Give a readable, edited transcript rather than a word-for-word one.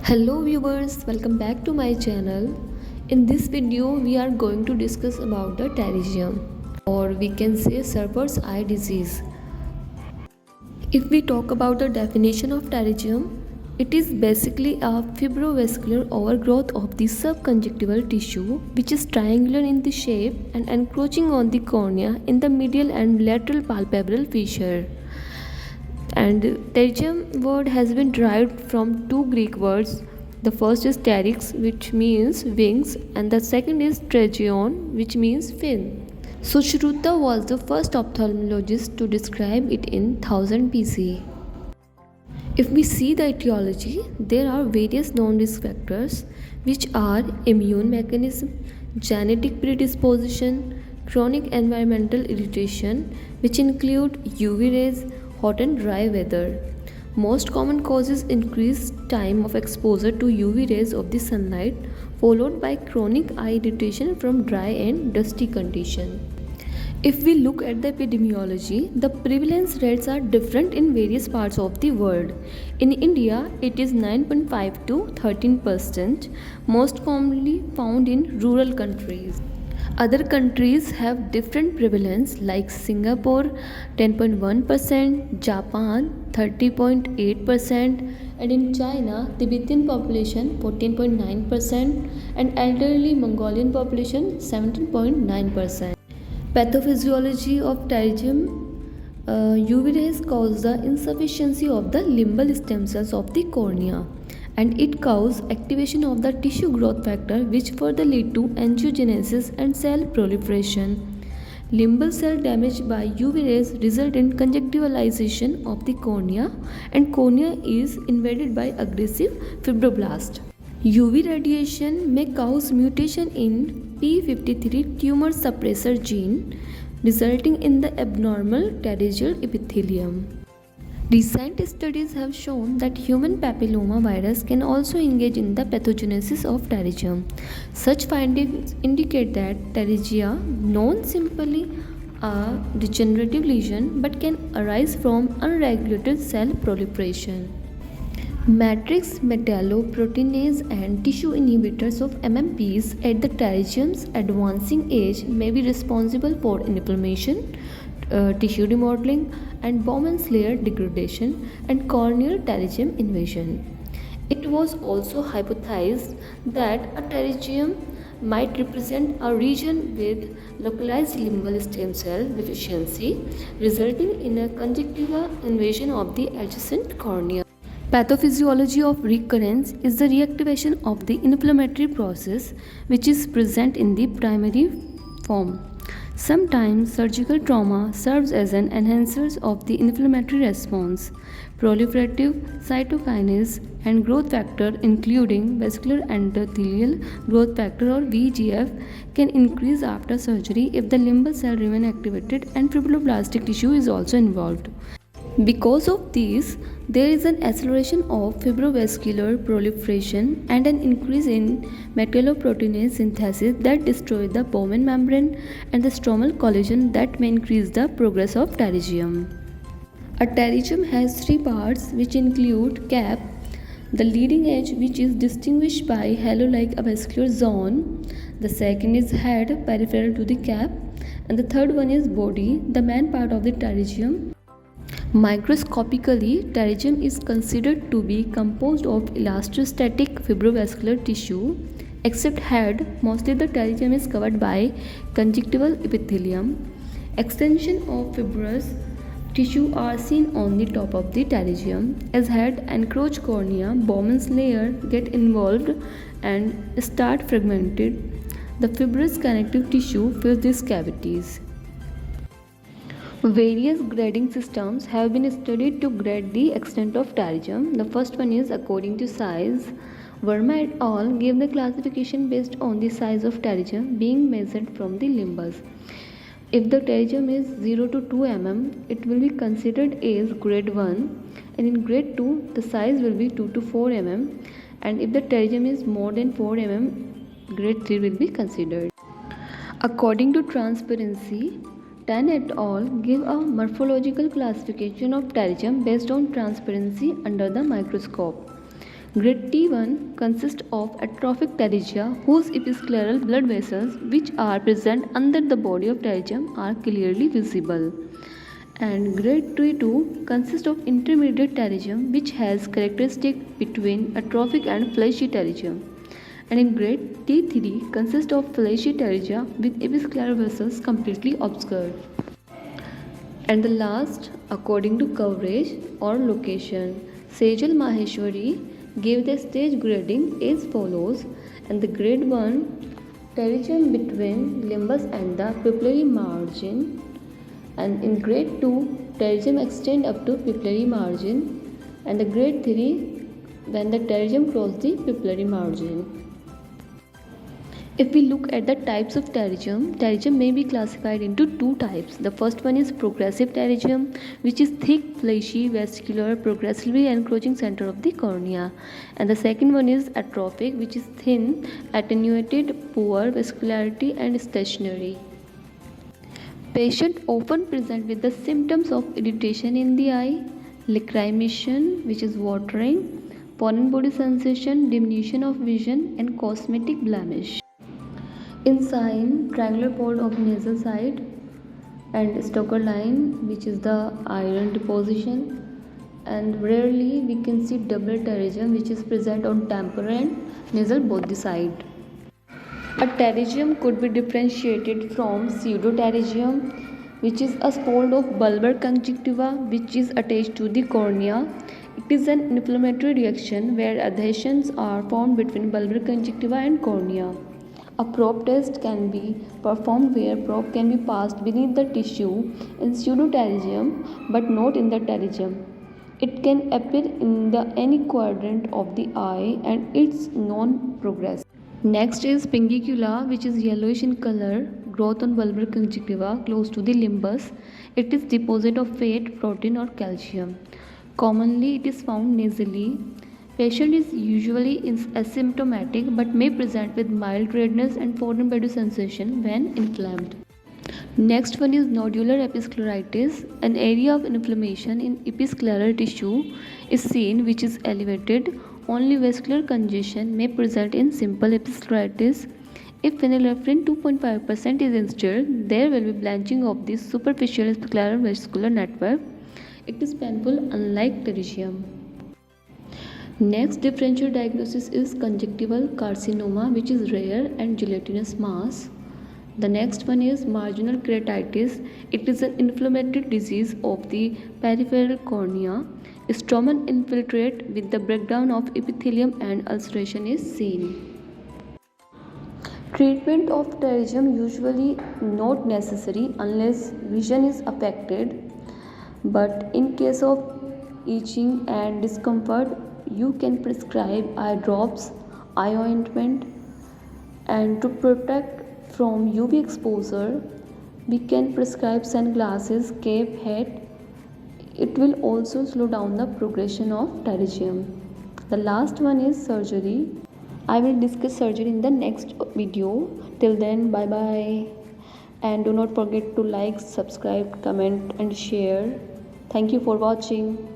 Hello viewers, welcome back to my channel. In this video we are going to discuss about the pterygium, or we can say Serpent's eye disease. If we talk about the definition of pterygium, it is basically a fibrovascular overgrowth of the subconjunctival tissue which is triangular in the shape and encroaching on the cornea in the medial and lateral palpebral fissure. And pterygium word has been derived from two Greek words. The first is pteryx, which means wings, and the second is pterygion, which means fin. Sushruta was the first ophthalmologist to describe it in 1000 BC. If we see the etiology, there are various known risk factors which are immune mechanism, genetic predisposition, chronic environmental irritation, which include UV rays, hot and dry weather. Most common causes increased time of exposure to UV rays of the sunlight, followed by chronic eye irritation from dry and dusty condition. If we look at the epidemiology, the prevalence rates are different in various parts of the world. In India, it is 9.5 to 13%, most commonly found in rural countries. Other countries have different prevalence like Singapore 10.1%, Japan 30.8%, and in China Tibetan population 14.9% and elderly Mongolian population 17.9%. Pathophysiology of pterygium. UV rays cause the insufficiency of the limbal stem cells of the cornea, and it causes activation of the tissue growth factor, which further lead to angiogenesis and cell proliferation. Limbal cell damage by UV rays result in conjunctivalization of the cornea, and cornea is invaded by aggressive fibroblast. UV radiation may cause mutation in p53 tumor suppressor gene, resulting in the abnormal pterygeal epithelium. Recent studies have shown that human papilloma virus can also engage in the pathogenesis of pterygium. Such findings indicate that pterygia, known simply a degenerative lesion, but can arise from unregulated cell proliferation. Matrix metalloproteinase and tissue inhibitors of MMPs at the pterygium's advancing age may be responsible for inflammation, tissue remodeling, and Bowman's layer degradation and corneal pterygium invasion. It was also hypothesized that a pterygium might represent a region with localized limbal stem cell deficiency, resulting in a conjunctival invasion of the adjacent cornea. Pathophysiology of recurrence is the reactivation of the inflammatory process which is present in the primary form. Sometimes surgical trauma serves as an enhancer of the inflammatory response. Proliferative cytokinase and growth factor, including vascular endothelial growth factor or VEGF, can increase after surgery if the limbal cell remain activated and fibroblastic tissue is also involved. Because of these, there is an acceleration of fibrovascular proliferation and an increase in metalloproteinase synthesis that destroy the Bowman membrane and the stromal collagen that may increase the progress of pterygium. A pterygium has three parts which include cap, the leading edge which is distinguished by halo-like avascular zone, the second is head peripheral to the cap, and the third one is body, the main part of the pterygium. Microscopically, pterygium is considered to be composed of elastrostatic fibrovascular tissue. Except head, mostly the pterygium is covered by conjunctival epithelium. Extension of fibrous tissue are seen on the top of the pterygium. As head encroach cornea, Bowman's layer get involved and start fragmented. The fibrous connective tissue fills these cavities. Various grading systems have been studied to grade the extent of pterygium. The first one is according to size. Verma et al. Gave the classification based on the size of pterygium being measured from the limbus. If the pterygium is 0 to 2 mm, it will be considered as grade 1, and in grade 2 the size will be 2 to 4 mm, and if the pterygium is more than 4 mm, grade 3 will be considered. According to Transparency, Tan et al. Give a morphological classification of pterygium based on transparency under the microscope. Grade T1 consists of atrophic pterygia whose episcleral blood vessels which are present under the body of pterygium are clearly visible. And grade T2 consists of intermediate pterygium which has characteristic between atrophic and fleshy pterygium. And in grade T3 consists of fleshy pterygia with episcleral vessels completely obscured. And the last, according to coverage or location, Sejal Maheshwari gave the stage grading as follows. And the grade 1 pterygium between limbus and the pupillary margin, and in grade 2 pterygium extend up to pupillary margin, and the grade 3 when the pterygium cross the pupillary margin. If we look at the types of pterygium may be classified into two types. The first one is progressive pterygium, which is thick, fleshy, vascular, progressively encroaching center of the cornea. And the second one is atrophic, which is thin, attenuated, poor vascularity and stationary. Patient often present with the symptoms of irritation in the eye, lacrimation, which is watering, foreign body sensation, diminution of vision and cosmetic blemish. In sign, triangular fold of nasal side and Stoker line, which is the iron deposition, and rarely we can see double pterygium, which is present on temporal and nasal both the side. A pterygium could be differentiated from pseudopterygium, which is a fold of bulbar conjunctiva which is attached to the cornea. It is an inflammatory reaction where adhesions are formed between bulbar conjunctiva and cornea. A probe test can be performed where probe can be passed beneath the tissue in pseudopterygium but not in the pterygium. It can appear in any quadrant of the eye and it's non-progressive. Next is pingicula, which is yellowish in color, growth on bulbar conjunctiva close to the limbus. It is deposit of fat, protein or calcium. Commonly it is found nasally. Patient is usually asymptomatic but may present with mild redness and foreign body sensation when inflamed. Next one is nodular episcleritis. An area of inflammation in episcleral tissue is seen which is elevated. Only vascular congestion may present in simple episcleritis. If phenylephrine 2.5% is instilled, there will be blanching of the superficial scleral vascular network. It is painful unlike pterygium. Next differential diagnosis is conjunctival carcinoma, which is rare and gelatinous mass. The next one is marginal keratitis. It is an inflammatory disease of the peripheral cornea. Stromal infiltrate with the breakdown of epithelium and ulceration is seen. Treatment of pterygium usually not necessary unless vision is affected, but in case of itching and discomfort, you can prescribe eye drops, eye ointment, and to protect from UV exposure, we can prescribe sunglasses, cap, hat. It will also slow down the progression of pterygium. The last one is surgery. I will discuss surgery in the next video. Till then, bye bye. And do not forget to like, subscribe, comment and share. Thank you for watching.